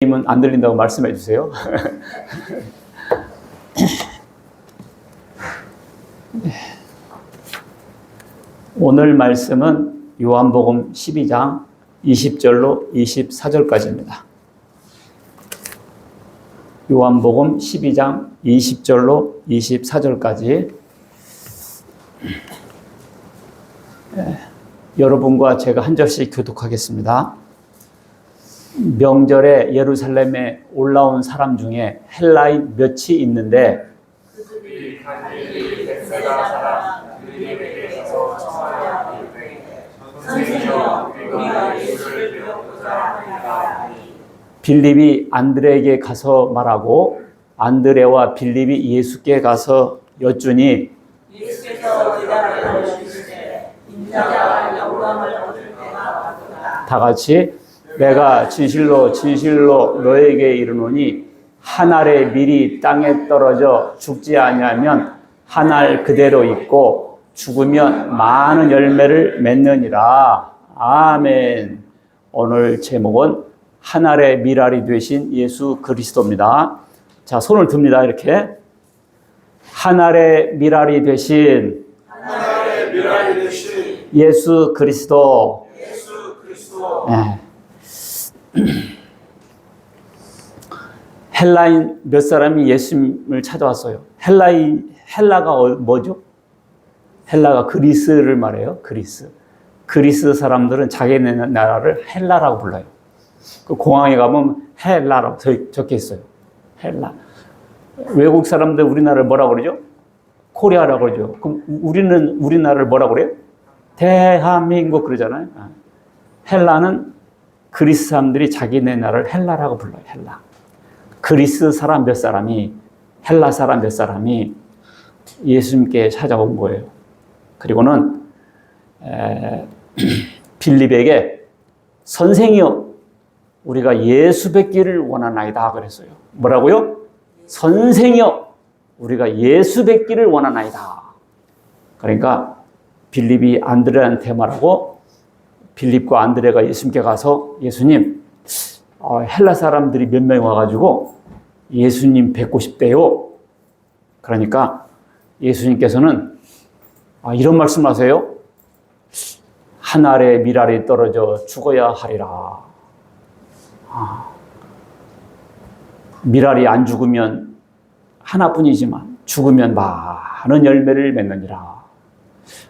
님은 안 들린다고 말씀해 주세요. 오늘 말씀은 요한복음 12장 20절로 24절까지입니다. 요한복음 12장 20절로 24절까지 여러분과 제가 한 절씩 교독하겠습니다. 명절에 예루살렘에 올라온 사람 중에 헬라인 몇이 있는데 그들이 갈릴리 벳세다 사람 빌립에게서 청하여 이르되 선생이여 우리가 예수를 배우고자 하나이다 하니 빌립이 안드레에게 가서 말하고 안드레와 빌립이 예수께 가서 여쭈니 예수께서 대답하여 이르시되 인자가 영광을 얻을 때가 왔구나. 다 같이 내가 진실로 진실로 너에게 이르노니 한 알의 밀이 땅에 떨어져 죽지 아니하면 한 알 그대로 있고 죽으면 많은 열매를 맺느니라. 아멘. 오늘 제목은 한 알의 밀알이 되신 예수 그리스도입니다. 자, 손을 듭니다. 이렇게 한 알의 밀알이 되신 하나님의 미랄이 되신 예수 그리스도. 예수 그리스도. 네. 헬라인 몇 사람이 예수님을 찾아왔어요. 헬라가 뭐죠? 헬라가 그리스를 말해요. 그리스 사람들은 자기네 나라를 헬라라고 불러요. 그 공항에 가면 헬라라고 적혀 있어요. 헬라. 외국 사람들 우리나라를 뭐라고 그러죠? 코리아라고 그러죠. 그럼 우리나라를 뭐라고 그래요? 대한민국 그러잖아요. 헬라는 그리스 사람들이 자기네 나라를 헬라라고 불러요. 헬라. 그리스 사람 몇 사람이, 헬라 사람 몇 사람이 예수님께 찾아온 거예요. 그리고는 빌립에게 선생이여 우리가 예수 뵙기를 원하나이다 그랬어요. 뭐라고요? 선생이여 우리가 예수 뵙기를 원하나이다. 그러니까 빌립이 안드레한테 말하고 빌립과 안드레가 예수님께 가서 예수님 헬라 사람들이 몇 명 와가지고 예수님 뵙고 싶대요. 그러니까 예수님께서는 이런 말씀하세요. 한 알의 밀알이 떨어져 죽어야 하리라. 밀알이 안 죽으면 하나뿐이지만 죽으면 많은 열매를 맺느니라.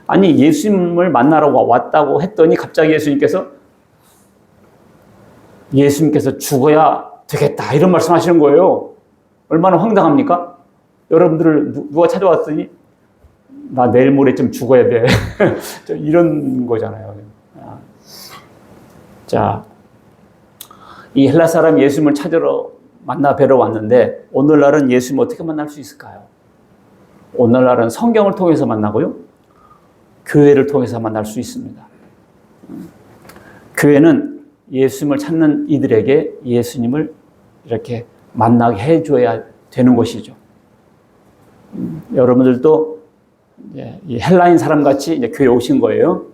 아니 예수님을 만나러 왔다고 했더니 갑자기 예수님께서 죽어야 되겠다 이런 말씀하시는 거예요. 얼마나 황당합니까? 여러분들을 누가 찾아왔더니 나 내일 모레쯤 죽어야 돼. 이런 거잖아요. 자, 이 헬라 사람 예수님을 찾으러 만나 뵈러 왔는데 오늘날은 예수님 어떻게 만날 수 있을까요? 오늘날은 성경을 통해서 만나고요. 교회를 통해서 만날 수 있습니다. 교회는 예수님을 찾는 이들에게 예수님을 이렇게 만나게 해줘야 되는 것이죠. 여러분들도 이 헬라인 사람같이 이제 교회에 오신 거예요.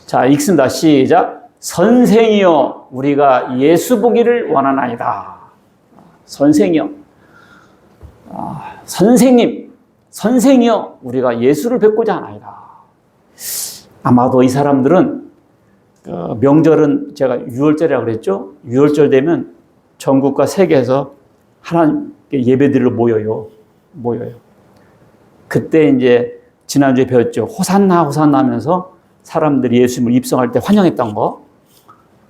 자, 읽습니다. 시작. 선생이여 우리가 예수 보기를 원하나이다. 선생이여. 선생이여 우리가 예수를 뵙고자 하나이다. 아마도 이 사람들은 명절은 제가 6월절이라고 그랬죠. 6월절 되면 전국과 세계에서 하나님께 예배드리러 모여요. 그때 이제 지난주에 배웠죠. 호산나 호산나 하면서 사람들이 예수님을 입성할 때 환영했던 거.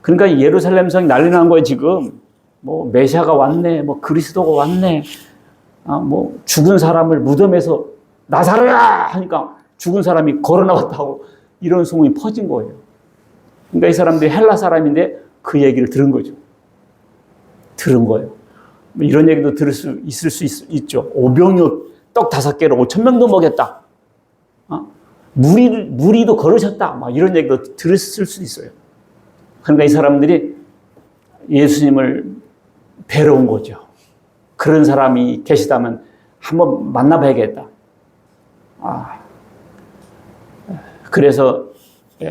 그러니까 예루살렘 성이 난리 난 거예요, 지금. 뭐 메시아가 왔네, 뭐 그리스도가 왔네. 뭐 죽은 사람을 무덤에서 나사로야 하니까 죽은 사람이 걸어 나왔다고 이런 소문이 퍼진 거예요. 그러니까 이 사람들이 헬라 사람인데 그 얘기를 들은 거죠. 들은 거예요. 뭐 이런 얘기도 들을 수 있을 수 있죠. 오병이어 떡 5개로 5,000명도 먹였다. 무리도 걸으셨다. 막 이런 얘기도 들을 수 있어요. 그러니까 이 사람들이 예수님을 뵈러 온 거죠. 그런 사람이 계시다면 한번 만나봐야겠다. 그래서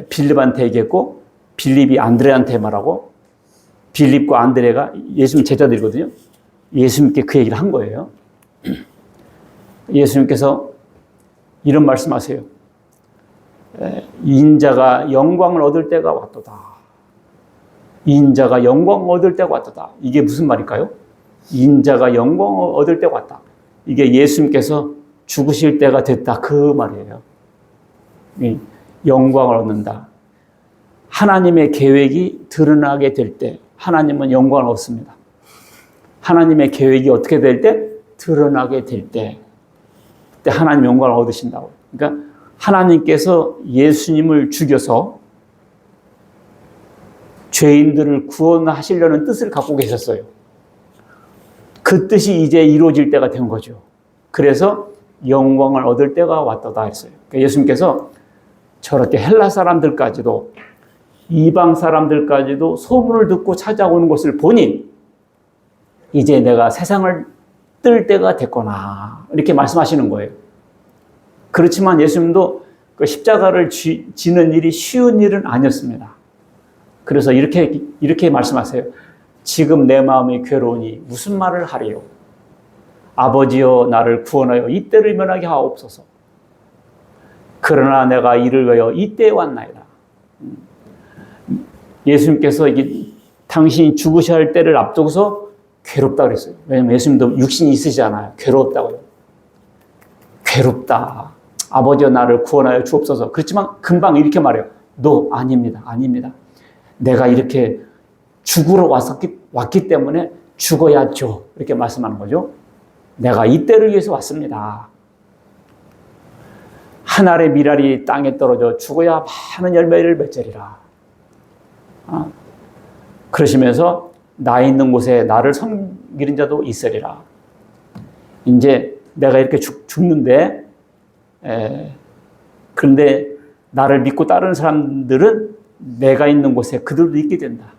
빌립한테 얘기했고 빌립이 안드레한테 말하고 빌립과 안드레가 예수님 제자들이거든요. 예수님께 그 얘기를 한 거예요. 예수님께서 이런 말씀하세요. 인자가 영광을 얻을 때가 왔도다. 인자가 영광을 얻을 때가 왔도다. 이게 무슨 말일까요? 인자가 영광을 얻을 때가 왔다. 이게 예수님께서 죽으실 때가 됐다. 그 말이에요. 영광을 얻는다. 하나님의 계획이 드러나게 될 때 하나님은 영광을 얻습니다. 하나님의 계획이 어떻게 될 때? 드러나게 될 때. 그때 하나님 영광을 얻으신다고. 그러니까 하나님께서 예수님을 죽여서 죄인들을 구원하시려는 뜻을 갖고 계셨어요. 그 뜻이 이제 이루어질 때가 된 거죠. 그래서 영광을 얻을 때가 왔다다 했어요. 그러니까 예수님께서 저렇게 헬라 사람들까지도 이방 사람들까지도 소문을 듣고 찾아오는 것을 보니 이제 내가 세상을 뜰 때가 됐구나 이렇게 말씀하시는 거예요. 그렇지만 예수님도 그 십자가를 지는 일이 쉬운 일은 아니었습니다. 그래서 이렇게 말씀하세요. 지금 내 마음이 괴로우니 무슨 말을 하리요? 아버지여 나를 구원하여 이때를 면하게 하옵소서. 그러나 내가 이를 위하여 이때에 왔나이다. 예수님께서 이게 당신이 죽으셔야 할 때를 앞두고서 괴롭다 그랬어요. 왜냐하면 예수님도 육신이 있으시잖아요. 괴롭다고요. 괴롭다. 아버지여 나를 구원하여 주옵소서. 그렇지만 금방 이렇게 말해요. 너 아닙니다. 아닙니다. 내가 이렇게 죽으러 왔기 때문에 죽어야죠. 이렇게 말씀하는 거죠. 내가 이때를 위해서 왔습니다. 한 알의 밀알이 땅에 떨어져 죽어야 많은 열매를 맺으리라. 그러시면서 나 있는 곳에 나를 섬기는 자도 있으리라. 이제 내가 이렇게 죽는데 그런데 나를 믿고 따르는 사람들은 내가 있는 곳에 그들도 있게 된다.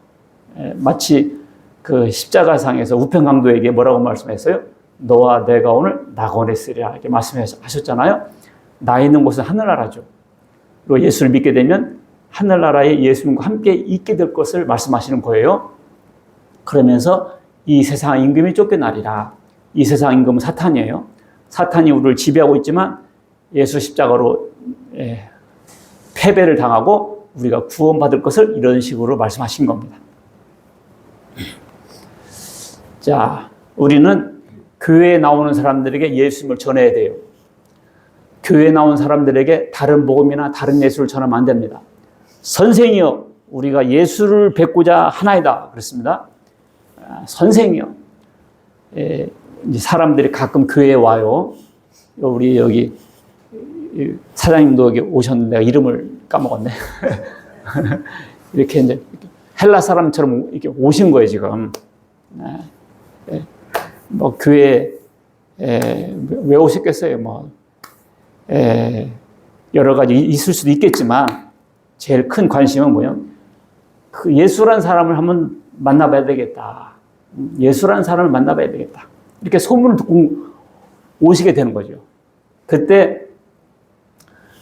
마치 그 십자가상에서 우편강도에게 뭐라고 말씀했어요? 너와 내가 오늘 낙원에 쓰리라 이렇게 말씀하셨잖아요. 나 있는 곳은 하늘나라죠. 그리고 예수를 믿게 되면 하늘나라에 예수님과 함께 있게 될 것을 말씀하시는 거예요. 그러면서 이 세상 임금이 쫓겨나리라. 이 세상 임금은 사탄이에요. 사탄이 우리를 지배하고 있지만 예수 십자가로 패배를 당하고 우리가 구원받을 것을 이런 식으로 말씀하신 겁니다. 자, 우리는 교회에 나오는 사람들에게 예수님을 전해야 돼요. 교회에 나온 사람들에게 다른 복음이나 다른 예수를 전하면 안 됩니다. 선생이여, 우리가 예수를 뵙고자 하나이다. 그렇습니다. 선생이여. 이제 사람들이 가끔 교회에 와요. 우리 여기 사장님도 여기 오셨는데 내가 이름을 까먹었네. 이렇게 이제 헬라 사람처럼 이렇게 오신 거예요, 지금. 뭐 교회에 왜 오셨겠어요? 뭐 여러 가지 있을 수도 있겠지만 제일 큰 관심은 뭐냐면 그 예수라는 사람을 한번 만나봐야 되겠다. 예수라는 사람을 만나봐야 되겠다. 이렇게 소문을 듣고 오시게 되는 거죠. 그때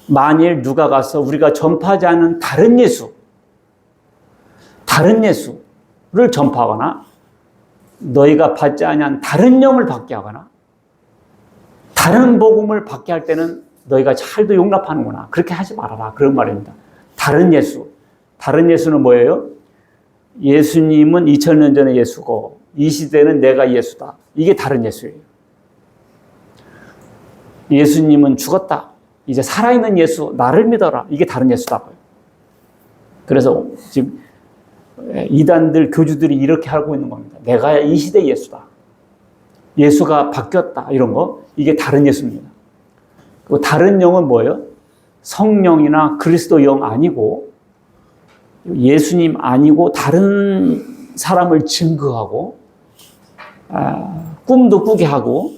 만일 누가 가서 우리가 전파하지 않은 다른 예수를 전파하거나 너희가 받지 아니한 다른 영을 받게 하거나 다른 복음을 받게 할 때는 너희가 잘도 용납하는구나. 그렇게 하지 말아라. 그런 말입니다. 다른 예수는 뭐예요? 예수님은 2000년 전의 예수고 이 시대는 내가 예수다. 이게 다른 예수예요. 예수님은 죽었다. 이제 살아있는 예수, 나를 믿어라. 이게 다른 예수다고요. 그래서 지금 이단들, 교주들이 이렇게 하고 있는 겁니다. 내가 이 시대 예수다. 예수가 바뀌었다. 이런 거. 이게 다른 예수입니다. 그 다른 영은 뭐예요? 성령이나 그리스도 영 아니고 예수님 아니고 다른 사람을 증거하고 꿈도 꾸게 하고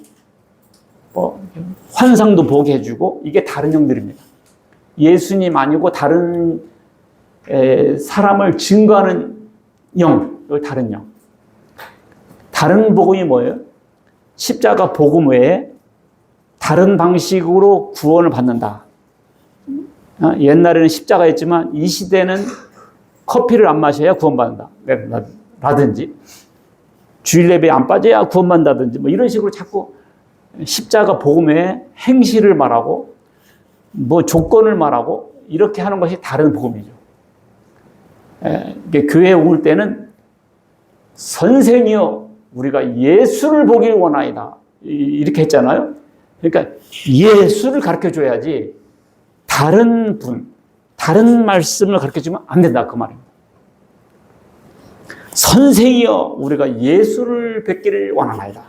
환상도 보게 해주고 이게 다른 영들입니다. 예수님 아니고 다른 사람을 증거하는 영, 이걸 다른 영. 다른 복음이 뭐예요? 십자가 복음 외에 다른 방식으로 구원을 받는다. 옛날에는 십자가였지만 이 시대는 커피를 안 마셔야 구원받는다. 라든지 주일 예배 안 빠져야 구원받는다든지 뭐 이런 식으로 자꾸 십자가 복음의 행실을 말하고 뭐 조건을 말하고 이렇게 하는 것이 다른 복음이죠. 교회에 올 때는 선생이여 우리가 예수를 보길 원하이다 이렇게 했잖아요. 그러니까 예수를 가르쳐줘야지 다른 분, 다른 말씀을 가르쳐주면 안 된다 그 말입니다. 선생이여 우리가 예수를 뵙기를 원하나이다.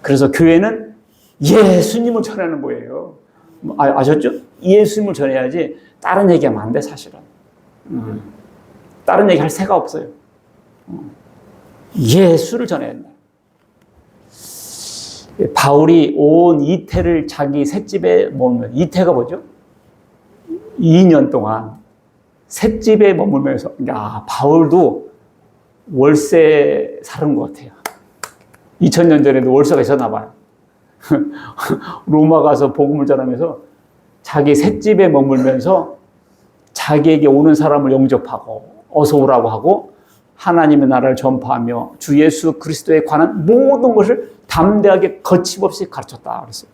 그래서 교회는 예수님을 전하는 거예요. 아셨죠? 예수님을 전해야지 다른 얘기하면 안 돼 사실은. 다른 얘기할 새가 없어요. 예수를 전해야 된다. 바울이 온 이태를 자기 셋집에 머물며, 이태가 뭐죠? 2년 동안 셋집에 머물면서, 야, 바울도 월세 사는 것 같아요. 2000년 전에도 월세가 있었나 봐요. 로마 가서 복음을 전하면서 자기 셋집에 머물면서 자기에게 오는 사람을 영접하고 어서 오라고 하고 하나님의 나라를 전파하며 주 예수 그리스도에 관한 모든 것을 담대하게 거침없이 가르쳤다 그랬어요.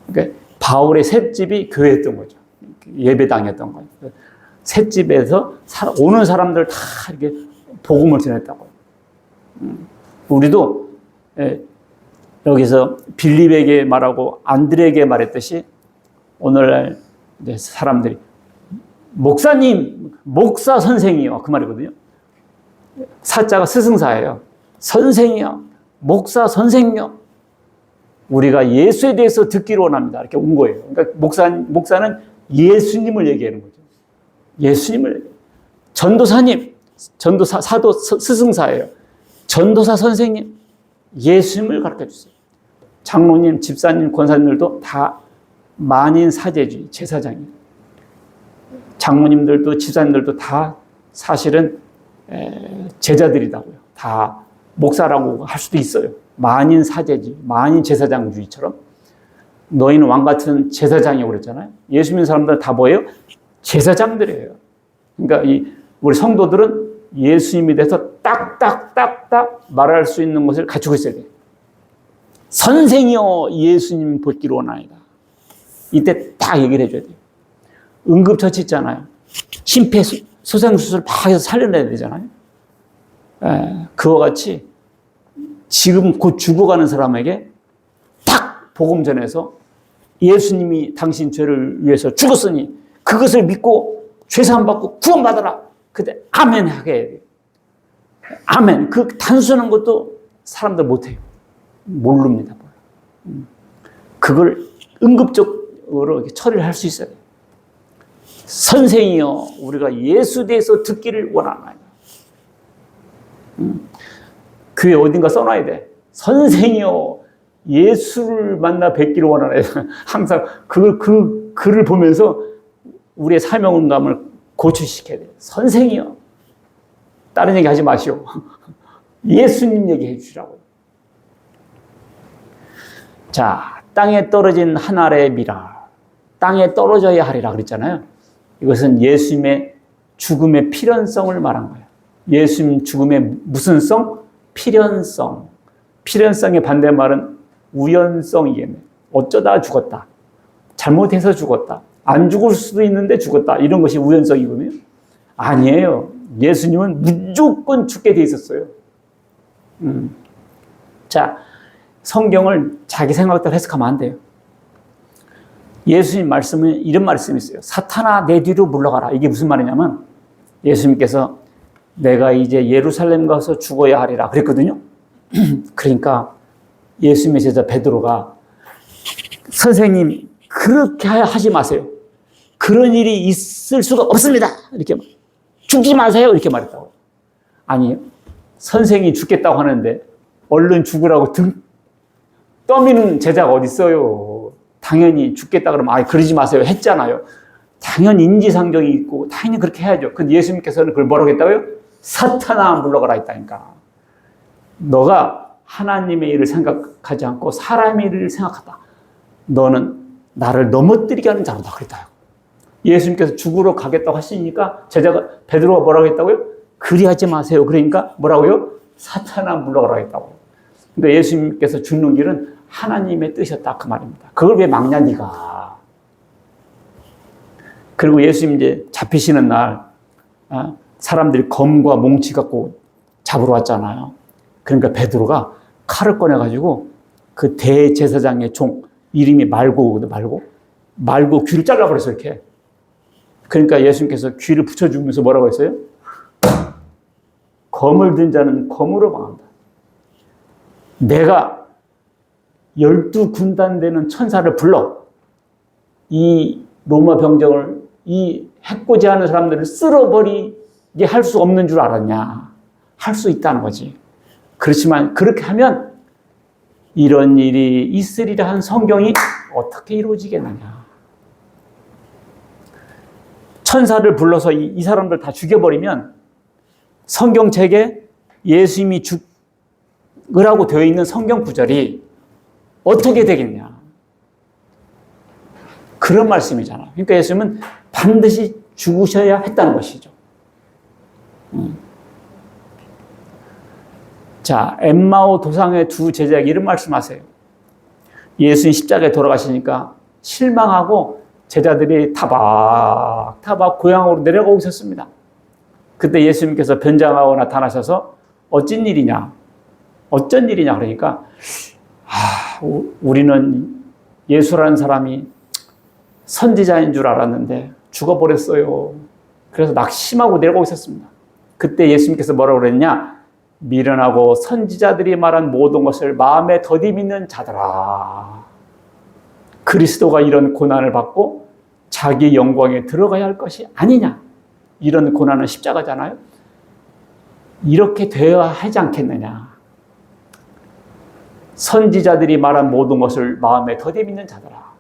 그러니까 바울의 셋집이 교회였던 거죠. 예배당이었던 거예요. 셋집에서 오는 사람들 다 이렇게 복음을 전했다고요. 우리도 여기서 빌립에게 말하고 안드레에게 말했듯이 오늘날 이제 사람들이 목사님, 목사 선생이요 그 말이거든요. 사자가 스승사예요. 선생이요, 목사 선생이요. 우리가 예수에 대해서 듣기를 원합니다. 이렇게 온 거예요. 그러니까 목사는 예수님을 얘기하는 거죠. 예수님을. 전도사님, 전도사, 사도, 스승사예요. 전도사 선생님, 예수님을 가르쳐 주세요. 장로님, 집사님, 권사님들도 다 만인 사제주의, 제사장이에요. 장모님들도 집사님들도 다 사실은 제자들이라고요. 다 목사라고 할 수도 있어요. 만인 사제주의, 만인 제사장주의처럼 너희는 왕 같은 제사장이라고 그랬잖아요. 예수 믿는 사람들은 다 뭐예요? 제사장들이에요. 그러니까 우리 성도들은 예수님에 대해서 딱딱딱딱 말할 수 있는 것을 갖추고 있어야 돼요. 선생이여 예수님 보기를 원하이다. 이때 딱 얘기를 해줘야 돼요. 응급처치 있잖아요. 심폐소생술을 막 해서 살려내야 되잖아요. 그와 같이 지금 곧 죽어가는 사람에게 딱 복음 전해서 예수님이 당신 죄를 위해서 죽었으니 그것을 믿고 죄사함 받고 구원받아라. 그때 아멘 하게 해야 돼요. 아멘. 그 단순한 것도 사람들 못해요. 모릅니다. 그걸 응급적으로 처리를 할 수 있어야 돼요. 선생이여 우리가 예수에 대해서 듣기를 원하나이다. 교회 어딘가 써놔야 돼. 선생이여 예수를 만나 뵙기를 원하나이다. 항상 그 글을 보면서 우리의 사명감을 고취시켜야 돼요. 선생이여. 다른 얘기 하지 마시오. 예수님 얘기해 주시라고요. 자, 땅에 떨어진 한 알의 미랄, 땅에 떨어져야 하리라 그랬잖아요. 이것은 예수님의 죽음의 필연성을 말한 거예요. 예수님 죽음의 무슨 성? 필연성. 필연성의 반대말은 우연성이겠네. 어쩌다 죽었다. 잘못해서 죽었다. 안 죽을 수도 있는데 죽었다. 이런 것이 우연성이거든요. 아니에요. 예수님은 무조건 죽게 돼 있었어요. 자, 성경을 자기 생각대로 해석하면 안 돼요. 예수님 말씀은 이런 말씀이 있어요. 사탄아 내 뒤로 물러가라. 이게 무슨 말이냐면 예수님께서 내가 이제 예루살렘 가서 죽어야 하리라 그랬거든요. 그러니까 예수님의 제자 베드로가 선생님 그렇게 하지 마세요. 그런 일이 있을 수가 없습니다. 이렇게 죽지 마세요. 이렇게 말했다고. 아니요. 선생이 죽겠다고 하는데 얼른 죽으라고 등 떠미는 제자가 어디 있어요. 당연히 죽겠다 그러면 그러지 마세요 했잖아요. 당연히 인지상정이 있고 당연히 그렇게 해야죠. 근데 예수님께서는 그걸 뭐라고 했다고요? 사탄아 물러가라 했다니까. 너가 하나님의 일을 생각하지 않고 사람의 일을 생각하다. 너는 나를 넘어뜨리게 하는 자로다 그랬다요. 예수님께서 죽으러 가겠다고 하시니까 제자가 베드로가 뭐라고 했다고요? 그리하지 마세요. 그러니까 뭐라고요? 사탄아 물러가라 했다고. 그러니까 예수님께서 죽는 길은 하나님의 뜻이었다 그 말입니다. 그걸 왜 막냐 네가. 그리고 예수님 이제 잡히시는 날 사람들이 검과 몽치 갖고 잡으러 왔잖아요. 그러니까 베드로가 칼을 꺼내가지고 그 대제사장의 종 이름이 말고 귀를 잘라버렸어요 이렇게. 그러니까 예수님께서 귀를 붙여주면서 뭐라고 했어요? 검을 든 자는 검으로 망한다. 내가 12군단 되는 천사를 불러 이 로마 병정을 이 해코지하는 사람들을 쓸어버리게 할 수 없는 줄 알았냐? 할 수 있다는 거지. 그렇지만 그렇게 하면 이런 일이 있으리라 한 성경이 어떻게 이루어지겠느냐? 천사를 불러서 이 사람들 다 죽여버리면 성경책에 예수님이 죽으라고 되어 있는 성경 구절이 어떻게 되겠냐? 그런 말씀이잖아. 그러니까 예수님은 반드시 죽으셔야 했다는 것이죠. 자, 엠마오 도상의 두 제자가 이런 말씀하세요. 예수님 십자가에 돌아가시니까 실망하고 제자들이 타박 고향으로 내려가고 있었습니다. 그때 예수님께서 변장하고 나타나셔서 어쩐 일이냐 그러니까 우리는 예수라는 사람이 선지자인 줄 알았는데 죽어버렸어요. 그래서 낙심하고 내려가고 있었습니다. 그때 예수님께서 뭐라고 그랬냐? 미련하고 선지자들이 말한 모든 것을 마음에 더디 믿는 자들아. 그리스도가 이런 고난을 받고 자기 영광에 들어가야 할 것이 아니냐. 이런 고난은 십자가잖아요. 이렇게 되어야 하지 않겠느냐. 선지자들이 말한 모든 것을 마음에 더디 믿는 자들아.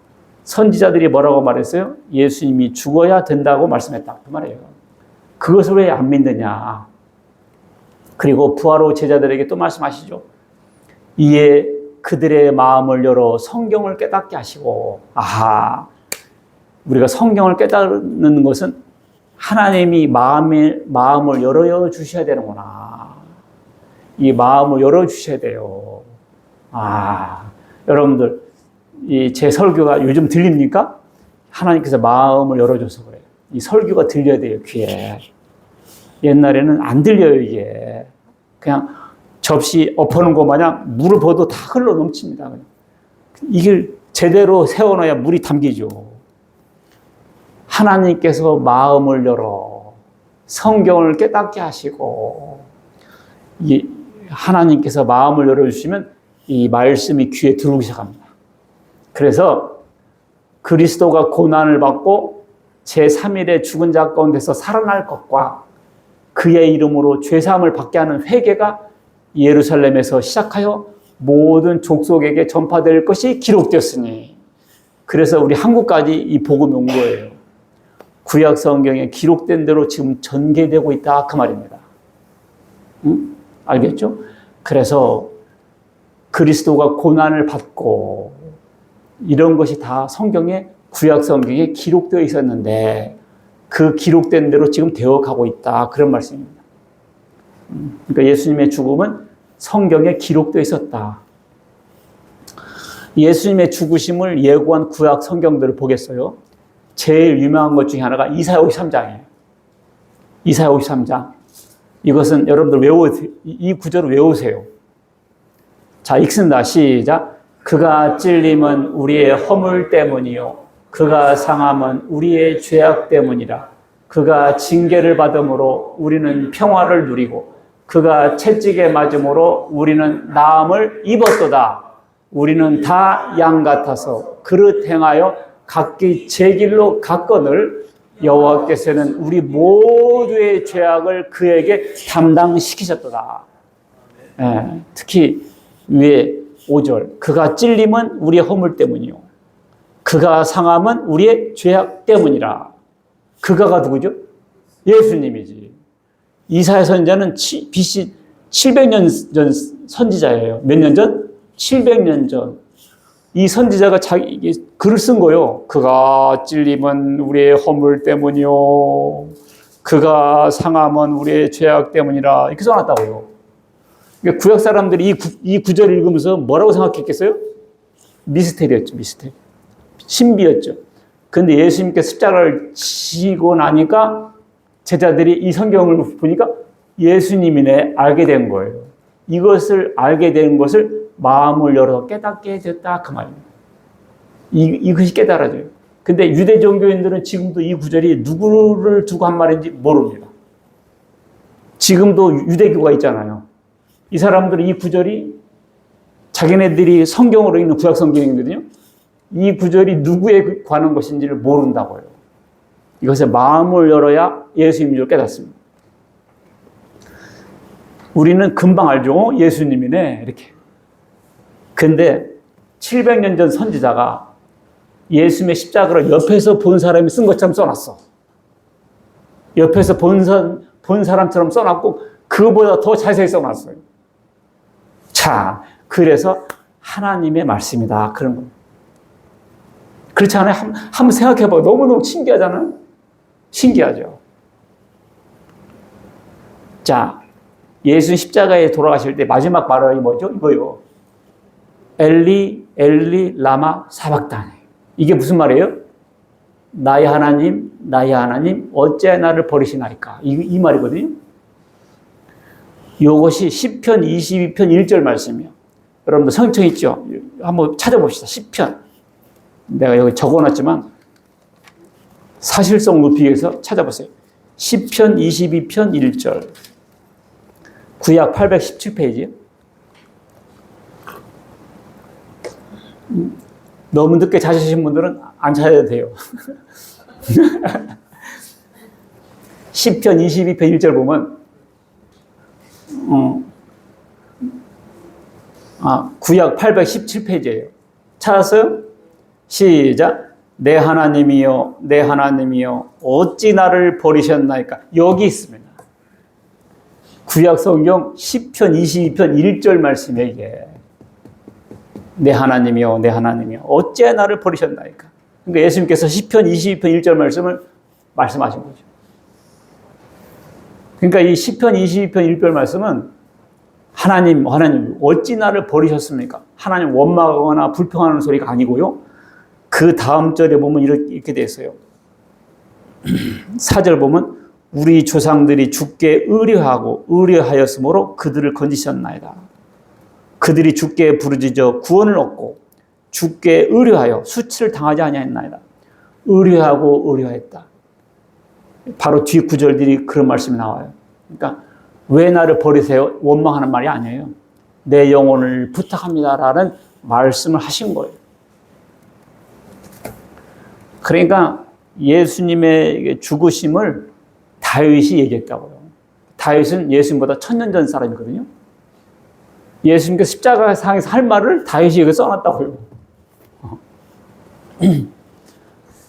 선지자들이 뭐라고 말했어요? 예수님이 죽어야 된다고 말씀했다. 그 말이에요. 그것을 왜 안 믿느냐. 그리고 부활 후 제자들에게 또 말씀하시죠. 이에 그들의 마음을 열어 성경을 깨닫게 하시고, 우리가 성경을 깨닫는 것은 하나님이 마음을 열어주셔야 되는구나. 이 마음을 열어주셔야 돼요. 여러분들, 제 설교가 요즘 들립니까? 하나님께서 마음을 열어줘서 그래요. 이 설교가 들려야 돼요, 귀에. 옛날에는 안 들려요, 이게. 그냥 접시 엎어놓은 것 마냥 물을 부어도 다 흘러 넘칩니다. 이걸 제대로 세워놔야 물이 담기죠. 하나님께서 마음을 열어 성경을 깨닫게 하시고, 하나님께서 마음을 열어주시면 이 말씀이 귀에 들어오기 시작합니다. 그래서 그리스도가 고난을 받고 제3일에 죽은 자 가운데서 살아날 것과 그의 이름으로 죄사함을 받게 하는 회개가 예루살렘에서 시작하여 모든 족속에게 전파될 것이 기록되었으니, 그래서 우리 한국까지 이 복음이 온 거예요. 구약 성경에 기록된 대로 지금 전개되고 있다 그 말입니다. 알겠죠? 그래서 그리스도가 고난을 받고 이런 것이 다 성경에 구약 성경에 기록되어 있었는데 그 기록된 대로 지금 되어가고 있다 그런 말씀입니다. 그러니까 예수님의 죽음은 성경에 기록되어 있었다. 예수님의 죽으심을 예고한 구약 성경들을 보겠어요. 제일 유명한 것 중에 하나가 이사야 53장이에요. 이사야 53장. 이것은 여러분들 이 구절을 외우세요. 자, 읽습니다. 시작. 그가 찔림은 우리의 허물 때문이요 그가 상함은 우리의 죄악 때문이라. 그가 징계를 받음으로 우리는 평화를 누리고 그가 채찍에 맞음으로 우리는 나음을 입었도다. 우리는 다 양 같아서 그릇 행하여 각기 제 길로 갔거늘 여호와께서는 우리 모두의 죄악을 그에게 담당시키셨도다. 특히 위에 5절. 그가 찔림은 우리의 허물 때문이요 그가 상함은 우리의 죄악 때문이라. 그가가 누구죠? 예수님이지. 이사야 선지자는 BC 700년 전 선지자예요. 몇 년 전? 700년 전. 이 선지자가 글을 쓴 거예요. 그가 찔림은 우리의 허물 때문이요 그가 상함은 우리의 죄악 때문이라 이렇게 써놨다고요. 그러니까 구약 사람들이 이 구절을 읽으면서 뭐라고 생각했겠어요? 미스테리였죠. 미스테리. 신비였죠. 근데 예수님께 십자가를 지고 나니까 제자들이 이 성경을 보니까 예수님이네 알게 된 거예요. 이것을 알게 된 것을 마음을 열어 깨닫게 됐다 그 말입니다. 이것이 깨달아져요. 근데 유대 종교인들은 지금도 이 구절이 누구를 두고 한 말인지 모릅니다. 지금도 유대교가 있잖아요. 이 사람들은 이 구절이 자기네들이 성경으로 읽는 구약 성경이거든요. 이 구절이 누구에 관한 것인지를 모른다고요. 이것에 마음을 열어야 예수님인 줄 깨닫습니다. 우리는 금방 알죠. 예수님이네 이렇게. 근데 700년 전 선지자가 예수님의 십자가를 옆에서 본 사람이 쓴 것처럼 써놨어. 옆에서 본 사람처럼 써놨고 그거보다 더 자세히 써놨어요. 자, 그래서 하나님의 말씀이다. 그런 겁니다. 그렇지 않아요? 한번 생각해봐. 너무너무 신기하잖아요? 신기하죠? 자, 예수 십자가에 돌아가실 때 마지막 말이 뭐죠? 이거요. 엘리, 엘리, 라마, 사박다니. 이게 무슨 말이에요? 나의 하나님, 나의 하나님, 어째 나를 버리시나이까? 이 말이거든요. 이것이 시편 22편 1절 말씀이에요. 여러분들 성경 있죠? 한번 찾아봅시다. 시편. 내가 여기 적어놨지만 사실성 높이기 위해서 찾아보세요. 시편 22편 1절. 구약 817페이지요. 너무 늦게 찾으신 분들은 안 찾아도 돼요. 시편 22편 1절 보면 구약 817페이지예요. 찾았어요? 시작. 내 하나님이여, 내 하나님이여, 어찌 나를 버리셨나이까? 여기 있습니다. 구약 성경 시편 22편 1절 말씀이에요, 이게. 내 하나님이여, 내 하나님이여, 어째 나를 버리셨나이까? 그러니까 예수님께서 시편 22편 1절 말씀을 말씀하신 거죠. 그러니까 이 시편 22편 1절 말씀은 하나님, 어찌 나를 버리셨습니까? 하나님 원망하거나 불평하는 소리가 아니고요. 그 다음 절에 보면 이렇게 되어 있어요. 4절 보면 우리 조상들이 주께 의뢰하였으므로 그들을 건지셨나이다. 그들이 주께 부르짖어 구원을 얻고 주께 의뢰하여 수치를 당하지 아니하였나이다. 의뢰했다. 바로 뒤 구절들이 그런 말씀이 나와요. 그러니까 왜 나를 버리세요? 원망하는 말이 아니에요. 내 영혼을 부탁합니다라는 말씀을 하신 거예요. 그러니까 예수님의 죽으심을 다윗이 얘기했다고요. 다윗은 예수님보다 1000년 전 사람이거든요. 예수님께서 십자가 상에서 할 말을 다윗이 여기 써놨다고요.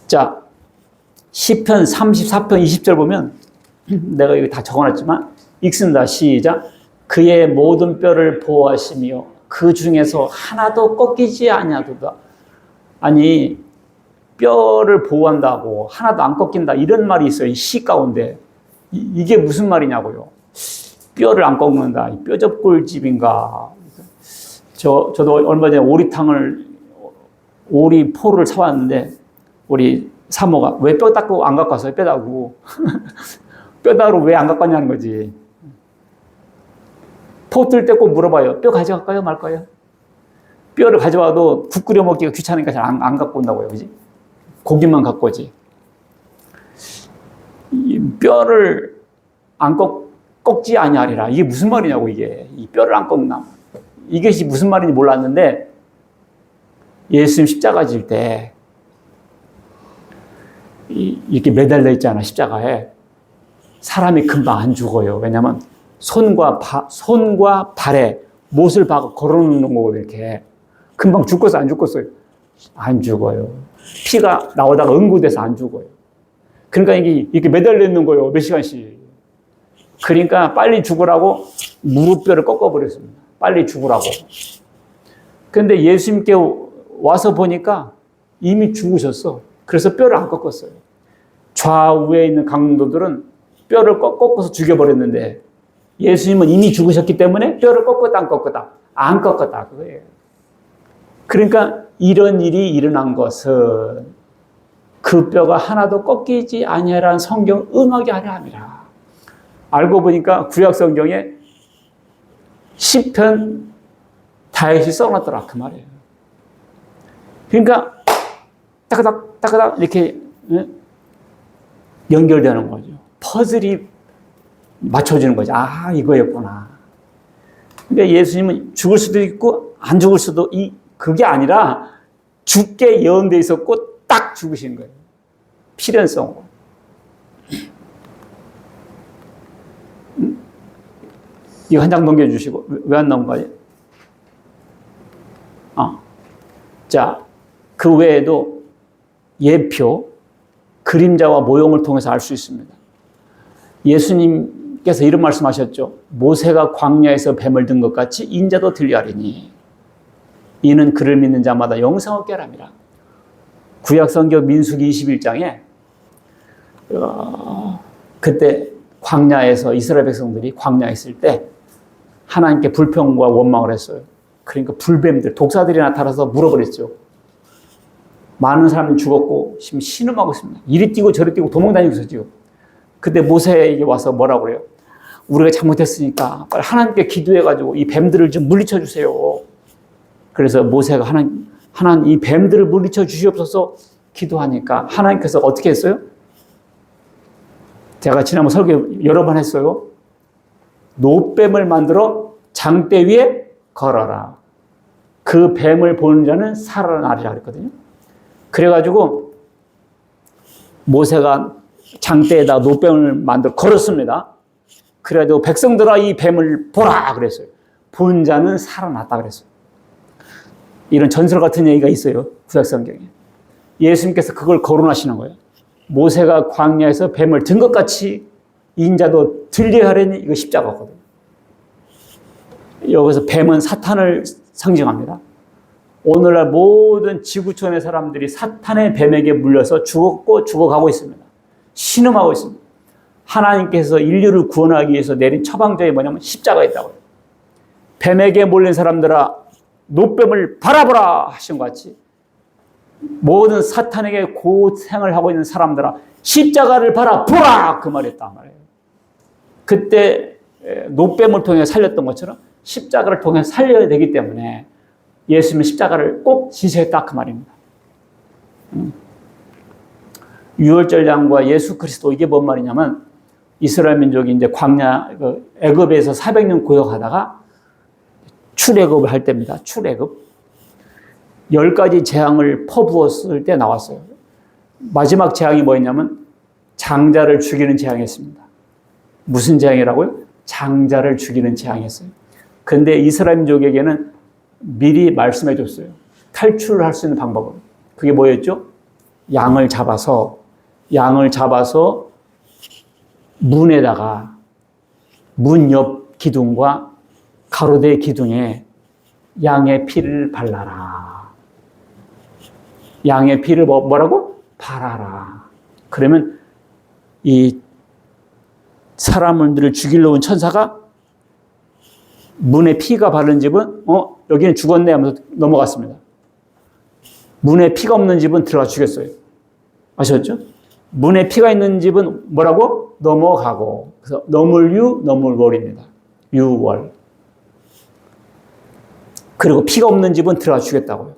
자, 시편 34편 20절 보면 내가 여기 다 적어놨지만 읽습니다. 시작. 그의 모든 뼈를 보호하시며 그 중에서 하나도 꺾이지 아니하도다. 아니 뼈를 보호한다고 하나도 안 꺾인다 이런 말이 있어요. 이 시 가운데. 이게 무슨 말이냐고요. 뼈를 안 꺾는다. 뼈접골집인가. 저도 얼마 전에 오리포를 사왔는데 우리 사모가 왜 뼈 닦고 안 갖고 왔어요? 뼈 닦고. 뼈 닦으러 왜 안 갖고 왔냐는 거지. 포 뜰 때 꼭 물어봐요. 뼈 가져갈까요? 말까요? 뼈를 가져와도 국 끓여 먹기가 귀찮으니까 잘 안 갖고 온다고요. 그지? 고기만 갖고 오지. 뼈를 안 꺾지 아니하리라. 이게 무슨 말이냐고, 이게. 이 뼈를 안 꺾나. 이것이 무슨 말인지 몰랐는데, 예수님 십자가 질 때, 이렇게 매달려 있잖아, 십자가에. 사람이 금방 안 죽어요. 왜냐면, 손과 발에 못을 박아 걸어놓는 거고, 이렇게. 금방 죽겠어, 안 죽겠어요? 안 죽어요. 피가 나오다가 응고돼서 안 죽어요. 그러니까 이게 이렇게 매달려 있는 거예요. 몇 시간씩. 그러니까 빨리 죽으라고 무릎뼈를 꺾어버렸습니다. 빨리 죽으라고. 근데 예수님께 와서 보니까 이미 죽으셨어. 그래서 뼈를 안 꺾었어요. 좌우에 있는 강도들은 뼈를 꺾어서 죽여버렸는데 예수님은 이미 죽으셨기 때문에 뼈를 꺾었다 안 꺾었다? 안 꺾었다 그거예요. 그러니까 이런 일이 일어난 것은 그 뼈가 하나도 꺾이지 아니하라는 성경 응하게 하려 함이라. 알고 보니까 구약 성경에 시편 다윗이 써놨더라 그 말이에요. 그러니까 따그닥 이렇게 연결되는 거죠. 퍼즐이 맞춰지는 거죠. 아, 이거였구나. 그러니까 예수님은 죽을 수도 있고 안 죽을 수도 그게 아니라 죽게 예언되어 있었고 딱 죽으신 거예요. 필연성으로. 이거 한 장 넘겨주시고 왜 안 나온 거예요? 자, 그 외에도 예표, 그림자와 모형을 통해서 알 수 있습니다. 예수님께서 이런 말씀하셨죠. 모세가 광야에서 뱀을 든 것 같이 인자도 들려하리니 이는 그를 믿는 자마다 영생 얻게 하랍니다. 구약성경 민수기 21장에 그때 광야에서 이스라엘 백성들이 광야에 있을 때 하나님께 불평과 원망을 했어요. 그러니까 불뱀들, 독사들이 나타나서 물어버렸죠. 많은 사람이 죽었고 지금 신음하고 있습니다. 이리 뛰고 저리 뛰고 도망다니고 있었죠. 그때 모세에게 와서 뭐라고 그래요? 우리가 잘못했으니까 빨리 하나님께 기도해가지고 이 뱀들을 좀 물리쳐 주세요. 그래서 모세가 하나님 이 뱀들을 물리쳐 주시옵소서 기도하니까 하나님께서 어떻게 했어요? 제가 지난번 설교 여러 번 했어요. 노뱀을 만들어 장대 위에 걸어라. 그 뱀을 보는 자는 살아나리라 그랬거든요. 그래가지고 모세가 장대에다 노뱀을 만들어 걸었습니다. 그래가지고 백성들아 이 뱀을 보라 그랬어요. 본 자는 살아났다 그랬어요. 이런 전설 같은 얘기가 있어요. 구약성경에. 예수님께서 그걸 거론하시는 거예요. 모세가 광야에서 뱀을 든 것 같이 인자도 들려야 하려니 이거 십자가거든요. 여기서 뱀은 사탄을 상징합니다. 오늘날 모든 지구촌의 사람들이 사탄의 뱀에게 물려서 죽었고 죽어가고 있습니다. 신음하고 있습니다. 하나님께서 인류를 구원하기 위해서 내린 처방전이 뭐냐면 십자가였다고요. 뱀에게 몰린 사람들아 노뱀을 바라보라 하신 것 같이 모든 사탄에게 고생을 하고 있는 사람들아 십자가를 바라보라 그 말이었단 말이에요. 그때 노뱀을 통해 살렸던 것처럼 십자가를 통해 살려야 되기 때문에 예수님은 십자가를 꼭 지시했다 그 말입니다. 유월절 양과 예수 그리스도 이게 뭔 말이냐면 이스라엘 민족이 이제 광야 애굽에서 400년 고역하다가 출애굽을 할 때입니다. 출애굽 10가지 재앙을 퍼부었을 때 나왔어요. 마지막 재앙이 뭐였냐면 장자를 죽이는 재앙이었습니다. 무슨 재앙이라고요? 장자를 죽이는 재앙이었어요. 근데 이스라엘 민족에게는 미리 말씀해 줬어요. 탈출을 할 수 있는 방법은. 그게 뭐였죠? 양을 잡아서 문에다가 문 옆 기둥과 가로대 기둥에 양의 피를 발라라. 양의 피를 뭐라고? 발하라. 그러면 이 사람들을 죽이려 온 천사가 문에 피가 바른 집은 여기는 죽었네 하면서 넘어갔습니다. 문에 피가 없는 집은 들어가 죽였어요. 아셨죠? 문에 피가 있는 집은 뭐라고? 넘어가고. 그래서 너물유, 너물월입니다. 유월. 그리고 피가 없는 집은 들어가 죽였다고요.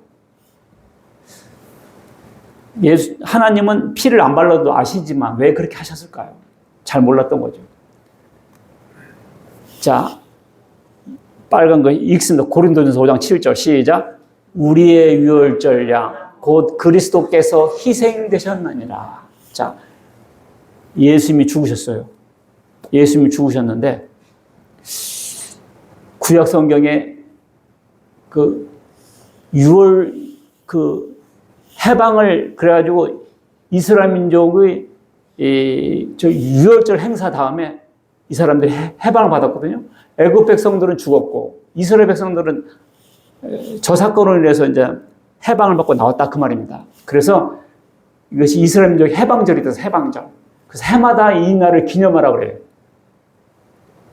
하나님은 피를 안 발라도 아시지만 왜 그렇게 하셨을까요? 잘 몰랐던 거죠. 자, 빨간 거 읽습니다. 고린도전서 5장 7절 시작. 우리의 유월절 양 곧 그리스도께서 희생되셨느니라. 자, 예수님이 죽으셨어요. 예수님이 죽으셨는데 구약 성경에 그 유월 그 해방을 그래가지고 이스라엘 민족의 저 유월절 행사 다음에 이 사람들이 해방을 받았거든요. 애굽 백성들은 죽었고 이스라엘 백성들은 저 사건으로 인해서 이제 해방을 받고 나왔다 그 말입니다. 그래서 이것이 이스라엘 민족의 해방절이 돼서 해방절. 그래서 해마다 이 날을 기념하라 그래요.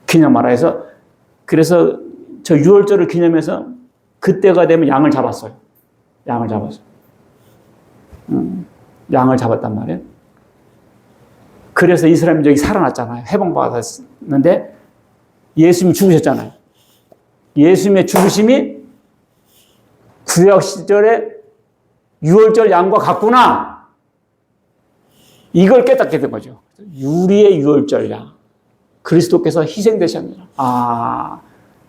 기념하라 해서 그래서 저 유월절을 기념해서 그때가 되면 양을 잡았어요. 양을 잡았어요. 양을 잡았단 말이에요. 그래서 이스라엘 민족이 살아났잖아요. 해방받았는데 예수님이 죽으셨잖아요. 예수님의 죽으심이 구약 시절에 유월절 양과 같구나. 이걸 깨닫게 된 거죠. 우리의 유월절 양. 그리스도께서 희생되셨느냐. 아,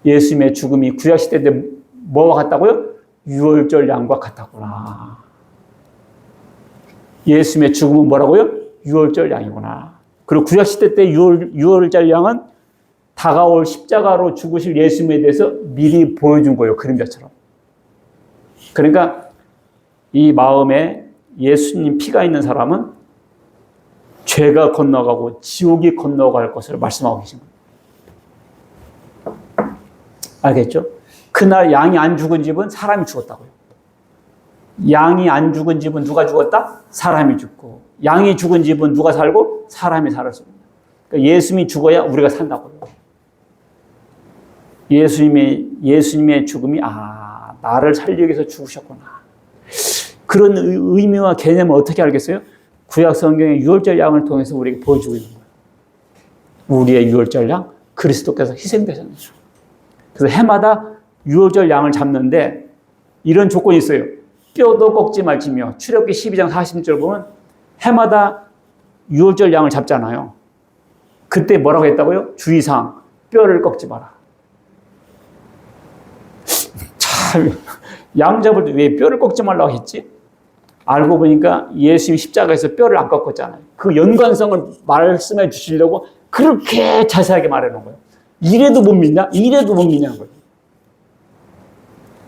예수님의 죽음이 구약 시대 때 뭐와 같다고요? 유월절 양과 같았구나. 예수님의 죽음은 뭐라고요? 유월절 양이구나. 그리고 구약 시대 때 유월절 양은 다가올 십자가로 죽으실 예수님에 대해서 미리 보여준 거예요. 그림자처럼. 그러니까 이 마음에 예수님 피가 있는 사람은 죄가 건너가고 지옥이 건너갈 것을 말씀하고 계신 거예요. 알겠죠? 그날 양이 안 죽은 집은 사람이 죽었다고요. 양이 안 죽은 집은 누가 죽었다? 사람이 죽고. 양이 죽은 집은 누가 살고? 사람이 살았습니다. 그러니까 예수님이 죽어야 우리가 산다고요. 예수님의 죽음이 나를 살리기 위해서 죽으셨구나. 그런 의미와 개념을 어떻게 알겠어요? 구약 성경의 유월절 양을 통해서 우리에게 보여주고 있는 거예요. 우리의 유월절 양, 그리스도께서 희생되셨느냐. 그래서 해마다 유월절 양을 잡는데 이런 조건이 있어요. 뼈도 꺾지 말지며. 출애굽기 12장 40절 보면 해마다 유월절 양을 잡잖아요. 그때 뭐라고 했다고요? 주의사항, 뼈를 꺾지 마라. 참, 양 잡을 때 왜 뼈를 꺾지 말라고 했지? 알고 보니까 예수님이 십자가에서 뼈를 안 꺾었잖아요. 그 연관성을 말씀해 주시려고 그렇게 자세하게 말해놓은 거예요. 이래도 못 믿냐? 이래도 못 믿냐는 거예요.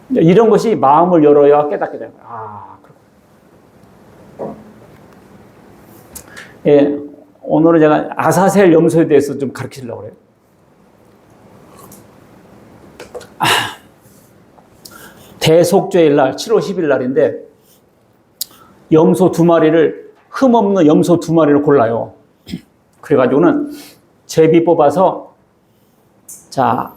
이런 것이 마음을 열어야 깨닫게 되는 거예요. 예, 오늘은 제가 아사셀 염소에 대해서 좀 가르치려고 해요. 대속죄일 날, 7월 10일 날인데 염소 2마리를, 흠없는 염소 2마리를 골라요. 그래가지고는 제비 뽑아서, 자,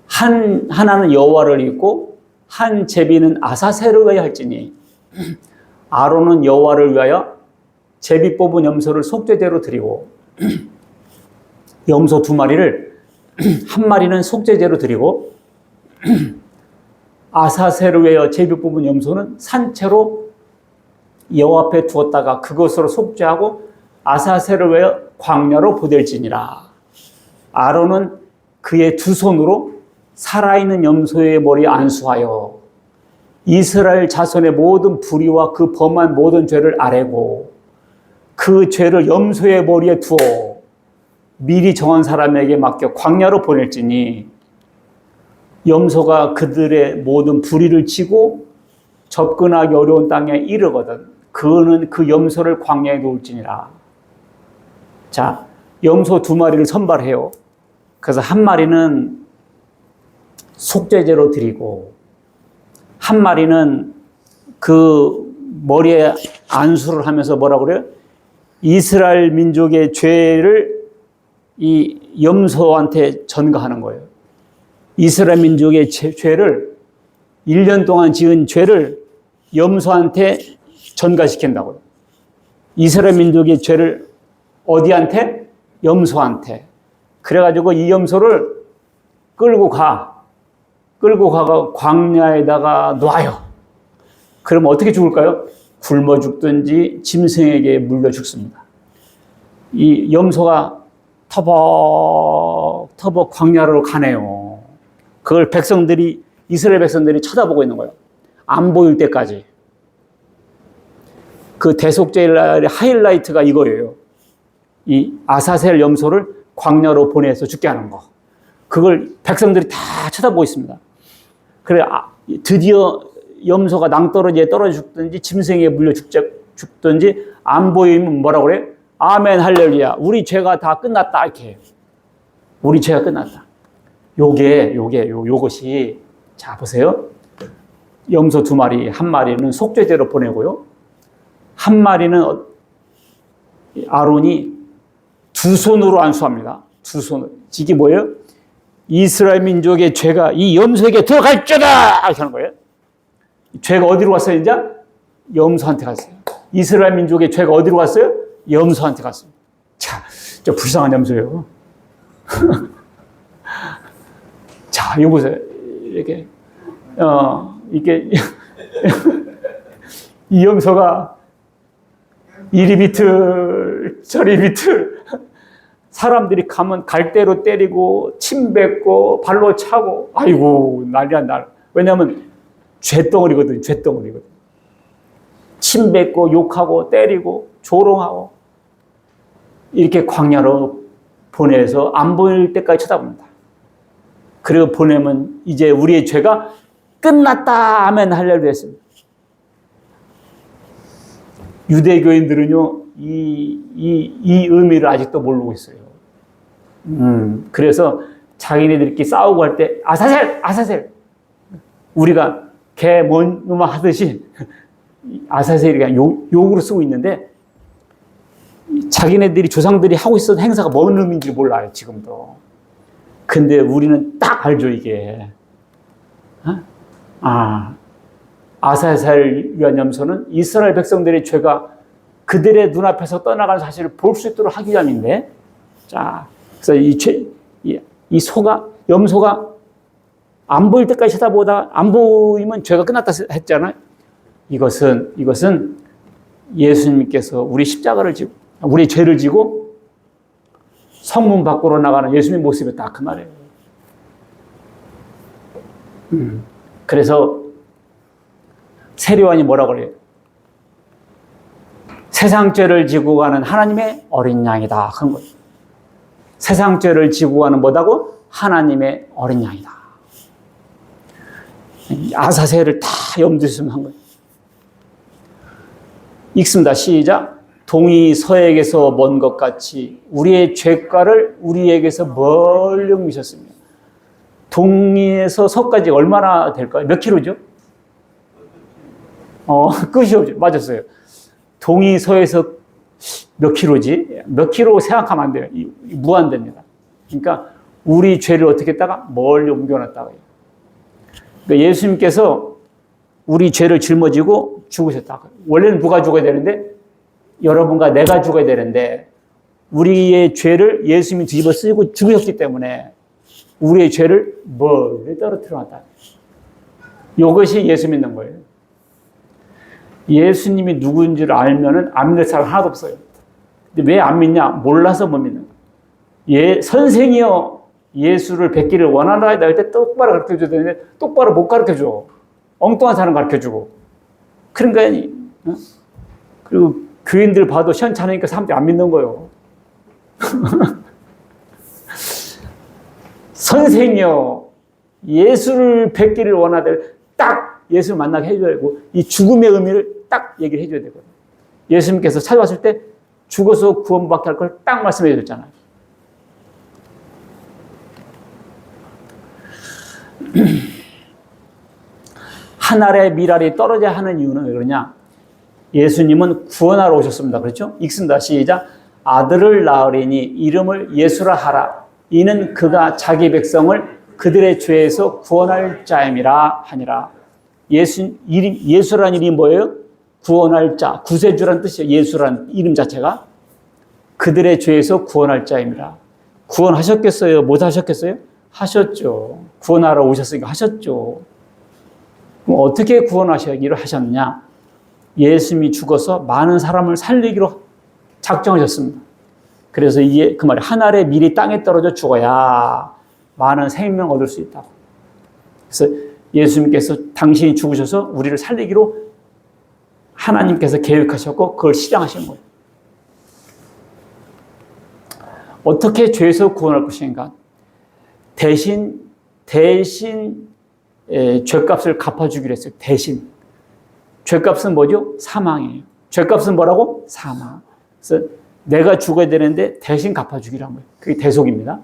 하나는 여호와를 잊고 한 제비는 아사셀을 위하여 할지니, 아론은 여호와를 위하여 제비 뽑은 염소를 속죄제로 드리고, 염소 2마리를 한 마리는 속죄제로 드리고, 아사셀을 위하여 제비 뽑은 염소는 산채로 여호와 앞에 두었다가 그것으로 속죄하고 아사셀을 위하여 광야로 보낼지니라. 아론은 그의 2손으로 살아있는 염소의 머리에 안수하여 이스라엘 자손의 모든 불의와 그 범한 모든 죄를 아뢰고 그 죄를 염소의 머리에 두어 미리 정한 사람에게 맡겨 광야로 보낼지니, 염소가 그들의 모든 불의를 지고 접근하기 어려운 땅에 이르거든 그는 그 염소를 광야에 놓을지니라. 자, 염소 2마리를 선발해요. 그래서 한 마리는 속죄제로 드리고 한 마리는 그 머리에 안수를 하면서 뭐라고 그래요? 이스라엘 민족의 죄를 이 염소한테 전가하는 거예요. 이스라엘 민족의 죄를 1년 동안 지은 죄를 염소한테 전가시킨다고요. 이스라엘 민족의 죄를 어디한테? 염소한테. 그래가지고 이 염소를 끌고 가가 광야에다가 놔요. 그러면 어떻게 죽을까요? 굶어 죽든지 짐승에게 물려 죽습니다. 이 염소가 터벅터벅 광야로 가네요. 그걸 이스라엘 백성들이 쳐다보고 있는 거예요. 안 보일 때까지. 그 대속죄일 날의 하이라이트가 이거예요. 이 아사셀 염소를 광야로 보내서 죽게 하는 거. 그걸 백성들이 다 쳐다보고 있습니다. 그래, 드디어 염소가 낭떠러지에 떨어져 죽든지 짐승에 물려 죽든지 안 보이면 뭐라고 그래? 아멘 할렐루야. 우리 죄가 다 끝났다. 이렇게 해요. 우리 죄가 끝났다. 요것이, 자, 보세요. 염소 2마리, 한 마리는 속죄제로 보내고요. 한 마리는 아론이 두 손으로 안수합니다. 두 손으로. 이게 뭐예요? 이스라엘 민족의 죄가 이 염소에게 들어갈 줄다! 이렇게 하는 거예요. 죄가 어디로 갔어요, 이제? 염소한테 갔어요. 이스라엘 민족의 죄가 어디로 갔어요? 염소한테 갔어요. 자, 저 불쌍한 염소예요. 자, 이거 보세요. 이렇게, 이게, 이 염소가 이리 비틀, 저리 비틀, 사람들이 가면 갈대로 때리고, 침 뱉고, 발로 차고, 아이고, 난리야, 날. 왜냐면, 죄덩어리거든, 죄덩어리거든. 침 뱉고, 욕하고, 때리고, 조롱하고, 이렇게 광야로 보내서 안 보일 때까지 쳐다봅니다. 그리고 보내면 이제 우리의 죄가 끝났다 하면 할렐루야 했습니다. 유대교인들은요, 이 의미를 아직도 모르고 있어요. 그래서 자기네들끼리 싸우고 할 때, 아사셀! 아사셀! 우리가 개, 뭔 놈아 하듯이 아사셀이 그냥 욕으로 쓰고 있는데, 자기네들이 조상들이 하고 있었던 행사가 뭔 의미인지 몰라요, 지금도. 근데 우리는 딱 알죠, 이게. 아사셀을 위한 염소는 이스라엘 백성들의 죄가 그들의 눈앞에서 떠나가는 사실을 볼 수 있도록 하기 위함인데, 자, 그래서 이 소가, 염소가 안 보일 때까지 쳐다보다가 안 보이면 죄가 끝났다 했잖아요. 이것은 예수님께서 우리 십자가를 지고, 우리 죄를 지고 성문 밖으로 나가는 예수님의 모습이 딱 그 말이에요. 그래서 세례요한이 뭐라고 그래요? 세상 죄를 지고 가는 하나님의 어린 양이다. 그런 거예요. 세상 죄를 지고 가는 뭐다고? 하나님의 어린 양이다. 아사세를 다 염두에 두면 한 거예요. 읽습니다. 시작. 동이 서에게서 먼 것 같이 우리의 죄가를 우리에게서 멀리 옮기셨습니다. 동에서 서까지 얼마나 될까요? 몇 킬로죠? 끝이 없죠. 맞았어요. 동이 서에서 몇 킬로지? 몇 킬로 생각하면 안 돼요. 무한대입니다. 그러니까 우리 죄를 어떻게 했다가 멀리 옮겨놨다가. 그러니까 예수님께서 우리 죄를 짊어지고 죽으셨다. 원래는 누가 죽어야 되는데? 여러분과 내가 죽어야 되는데 우리의 죄를 예수님이 뒤집어 쓰고 죽으셨기 때문에 우리의 죄를 멀리 떨어뜨려 놨다. 이것이 예수 믿는 거예요. 예수님이 누구인지를 알면은 안 믿는 사람 하나도 없어요. 근데 왜 안 믿냐? 몰라서 못 믿는 거예요. 선생이여 예수를 뵙기를 원하나이다 할 때 똑바로 가르쳐줘야 되는데 똑바로 못 가르쳐줘. 엉뚱한 사람 가르쳐주고. 그러니까 그리고 교인들 봐도 시원찮으니까 사람들이 안 믿는 거예요. 선생이여 예수를 뵙기를 원하되 딱 예수를 만나게 해줘야 되고 이 죽음의 의미를 딱 얘기를 해줘야 되거든요. 예수님께서 찾아왔을 때 죽어서 구원받게 할 걸 딱 말씀해 줬잖아요. 하늘의 미랄이 떨어져야 하는 이유는 왜 그러냐? 예수님은 구원하러 오셨습니다. 그렇죠? 읽습니다. 시작. 아들을 낳으리니 이름을 예수라 하라. 이는 그가 자기 백성을 그들의 죄에서 구원할 자임이라 하니라. 예수라는 이름이 뭐예요? 구원할 자, 구세주라는 뜻이에요. 예수라는 이름 자체가. 그들의 죄에서 구원할 자임이라. 구원하셨겠어요? 못 하셨겠어요? 하셨죠. 구원하러 오셨으니까 하셨죠. 그럼 어떻게 구원하시기로 하셨느냐? 예수님이 죽어서 많은 사람을 살리기로 작정하셨습니다. 그래서 이게 그 말이 하늘의 밀이 땅에 떨어져 죽어야 많은 생명 얻을 수 있다고. 그래서 예수님께서 당신이 죽으셔서 우리를 살리기로 하나님께서 계획하셨고 그걸 실행하신 거예요. 어떻게 죄에서 구원할 것인가? 대신 죄값을 갚아주기로 했어요. 대신. 죄값은 뭐죠? 사망이에요. 죄값은 뭐라고? 사망. 그래서 내가 죽어야 되는데 대신 갚아주기로 한 거예요. 그게 대속입니다.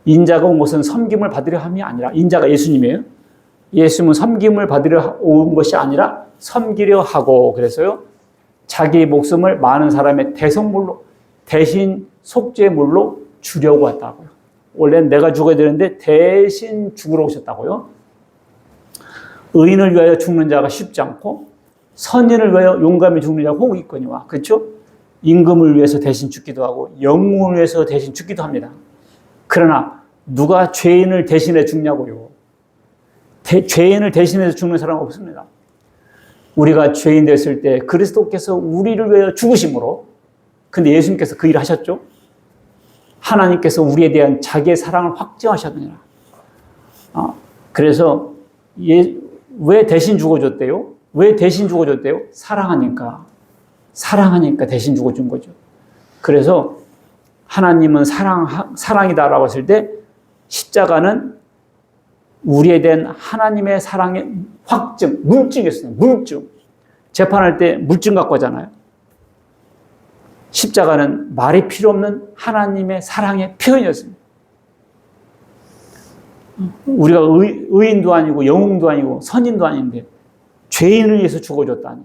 인자가 온 것은 섬김을 받으려 함이 아니라, 인자가 예수님이에요. 예수님은 섬김을 받으려 온 것이 아니라 섬기려 하고, 그래서요, 자기 목숨을 많은 사람의 대속물로 대신 속죄물로 주려고 왔다고요. 원래는 내가 죽어야 되는데 대신 죽으러 오셨다고요. 의인을 위하여 죽는 자가 쉽지 않고 선인을 위하여 용감히 죽는 자가 혹 있거니와. 그렇죠? 임금을 위해서 대신 죽기도 하고 영웅을 위해서 대신 죽기도 합니다. 그러나 누가 죄인을 대신해 죽냐고요. 죄인을 대신해서 죽는 사람은 없습니다. 우리가 죄인 됐을 때 그리스도께서 우리를 위하여 죽으심으로, 근데 예수님께서 그 일을 하셨죠. 하나님께서 우리에 대한 자기의 사랑을 확증하셨느니라. 그래서 왜 대신 죽어줬대요? 왜 대신 죽어줬대요? 사랑하니까 대신 죽어준 거죠. 그래서 하나님은 사랑이다라고 했을 때 십자가는 우리에 대한 하나님의 사랑의 확증, 물증이었어요. 물증. 재판할 때 물증 갖고 하잖아요. 십자가는 말이 필요 없는 하나님의 사랑의 표현이었습니다. 우리가 의인도 아니고 영웅도 아니고 선인도 아닌데 죄인을 위해서 죽어줬다니.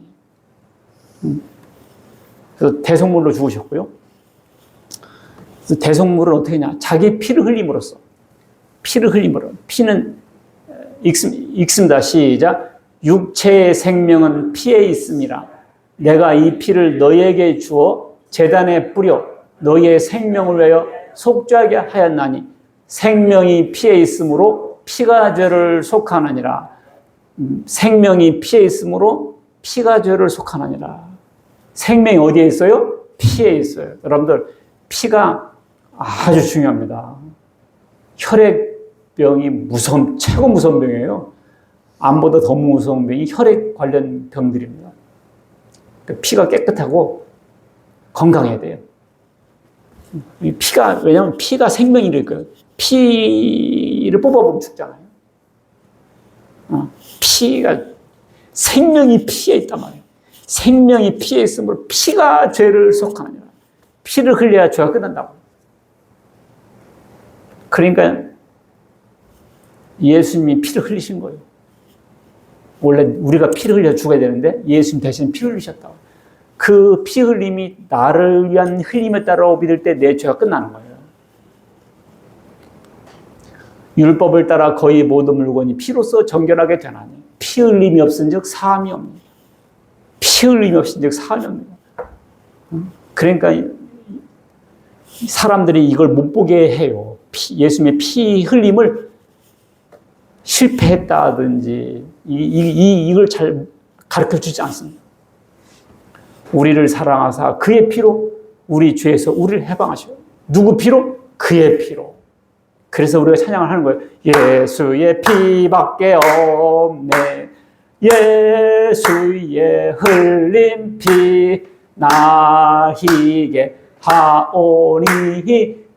그래서 대속물로 죽으셨고요. 그래서 대속물은 어떻게 하냐? 자기 피를 흘림으로써. 피는 읽습니다. 시작. 육체의 생명은 피에 있음이라. 내가 이 피를 너희에게 주어 제단에 뿌려 너희의 생명을 위하여 속죄하게 하였나니 생명이 피에 있으므로 피가 죄를 속하느니라. 생명이 피에 있으므로 피가 죄를 속하느니라. 생명이 어디에 있어요? 피에 있어요. 여러분들, 피가 아주 중요합니다. 혈액병이 최고 무서운 병이에요. 암보다 더 무서운 병이 혈액 관련 병들입니다. 피가 깨끗하고 건강해야 돼요. 왜냐하면 피가 생명이니까 피를 뽑아보면 죽잖아요. 생명이 피에 있단 말이에요. 생명이 피에 있으므로 피가 죄를 속하느니라. 피를 흘려야 죄가 끝난다고. 그러니까 예수님이 피를 흘리신 거예요. 원래 우리가 피를 흘려 죽어야 되는데 예수님 대신 피를 흘리셨다고. 그 피 흘림이 나를 위한 흘림에 따라 믿을 때 내 죄가 끝나는 거예요. 율법을 따라 거의 모든 물건이 피로써 정결하게 되나니 피 흘림이 없은즉 사함이 없느니라. 피 흘림이 없은즉 사함이 없느니라. 그러니까 사람들이 이걸 못 보게 해요. 예수님의 피 흘림을 실패했다든지 이걸 잘 가르쳐 주지 않습니다. 우리를 사랑하사 그의 피로 우리 죄에서 우리를 해방하셔요. 누구 피로? 그의 피로. 그래서 우리가 찬양을 하는 거예요. 예수의 피밖에 없네. 예수의 흘린 피 나에게 하오니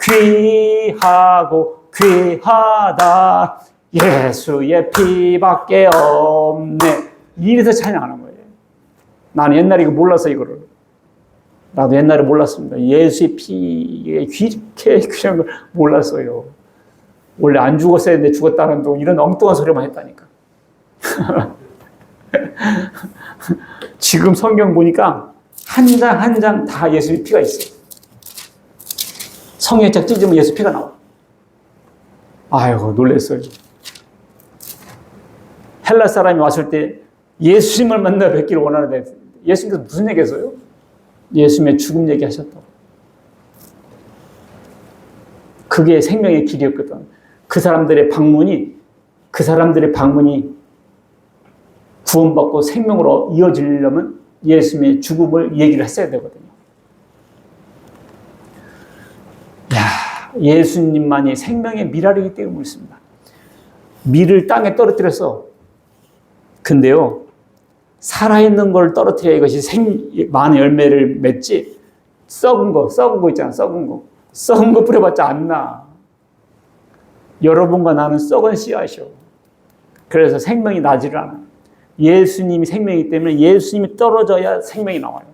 귀하고 귀하다. 예수의 피밖에 없네. 이래서 찬양하는 거예요. 나는 옛날에 이거 몰랐어, 이거를. 나도 옛날에 몰랐습니다. 예수의 피에 이렇게 귀한 걸 몰랐어요. 원래 안 죽었어야 했는데 죽었다는 둥 이런 엉뚱한 소리만 했다니까. 지금 성경 보니까 한 장 한 장 다 예수의 피가 있어요. 성경책 찢으면 예수 피가 나와. 아이고, 놀랐어요. 헬라 사람이 왔을 때 예수님을 만나 뵙기를 원하는데 예수님께서 무슨 얘기 했어요? 예수님의 죽음 얘기하셨다고. 그게 생명의 길이었거든. 그 사람들의 방문이 구원받고 생명으로 이어지려면 예수님의 죽음을 얘기를 했어야 되거든요. 예수님만이 생명의 밀알이기 때문에 그렇습니다. 밀을 땅에 떨어뜨려서, 근데요, 살아있는 걸 떨어뜨려야 이것이 많은 열매를 맺지, 썩은 거 있잖아, 썩은 거 뿌려봤자 안 나. 여러분과 나는 썩은 씨앗이요. 그래서 생명이 나지를 않아. 예수님이 생명이기 때문에 예수님이 떨어져야 생명이 나와요.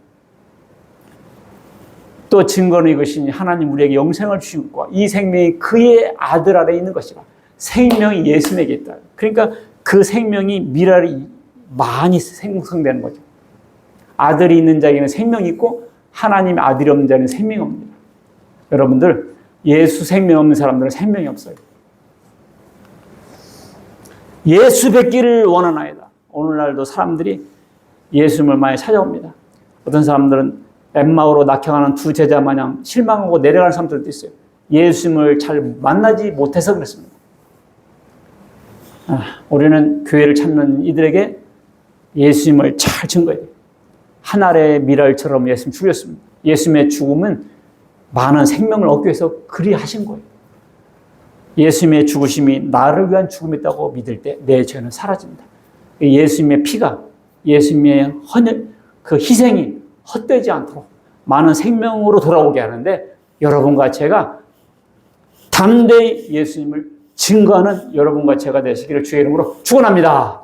또 증거는 이것이니 하나님 우리에게 영생을 주신 것과 이 생명이 그의 아들 안에 있는 것이라. 생명이 예수님에게 있다. 그러니까 그 생명이 밀알이 많이 생성되는 거죠. 아들이 있는 자에게는 생명이 있고 하나님의 아들이 없는 자에는 생명이 없습니다. 여러분들, 예수 생명 없는 사람들은 생명이 없어요. 예수 뵙기를 원하나이다. 오늘날도 사람들이 예수님을 많이 찾아옵니다. 어떤 사람들은 엠마오로 낙향하는 두 제자 마냥 실망하고 내려가는 사람들도 있어요. 예수님을 잘 만나지 못해서 그렇습니다. 우리는 교회를 찾는 이들에게 예수님을 잘 증거해야 돼요. 한 알의 미랄처럼 예수님 죽였습니다. 예수님의 죽음은 많은 생명을 얻기 위해서 그리 하신 거예요. 예수님의 죽으심이 나를 위한 죽음이었다고 믿을 때 내 죄는 사라집니다. 예수님의 피가, 예수님의 그 희생이 헛되지 않도록 많은 생명으로 돌아오게 하는데 여러분과 제가 담대히 예수님을 증거하는 여러분과 제가 되시기를 주의 이름으로 축원합니다.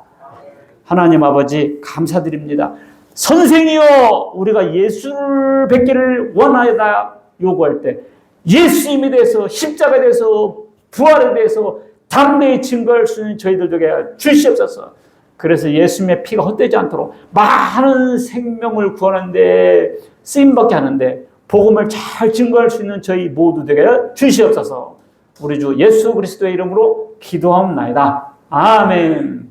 하나님 아버지 감사드립니다. 선생이여, 우리가 예수를 뵙기를 원하다 요구할 때 예수님에 대해서, 십자가에 대해서, 부활에 대해서 담대히 증거할 수 있는 저희들 되게 주시옵소서. 그래서 예수님의 피가 헛되지 않도록 많은 생명을 구하는데 쓰임받게 하는데 복음을 잘 증거할 수 있는 저희 모두 되게 주시옵소서. 우리 주 예수 그리스도의 이름으로 기도하옵나이다. 아멘.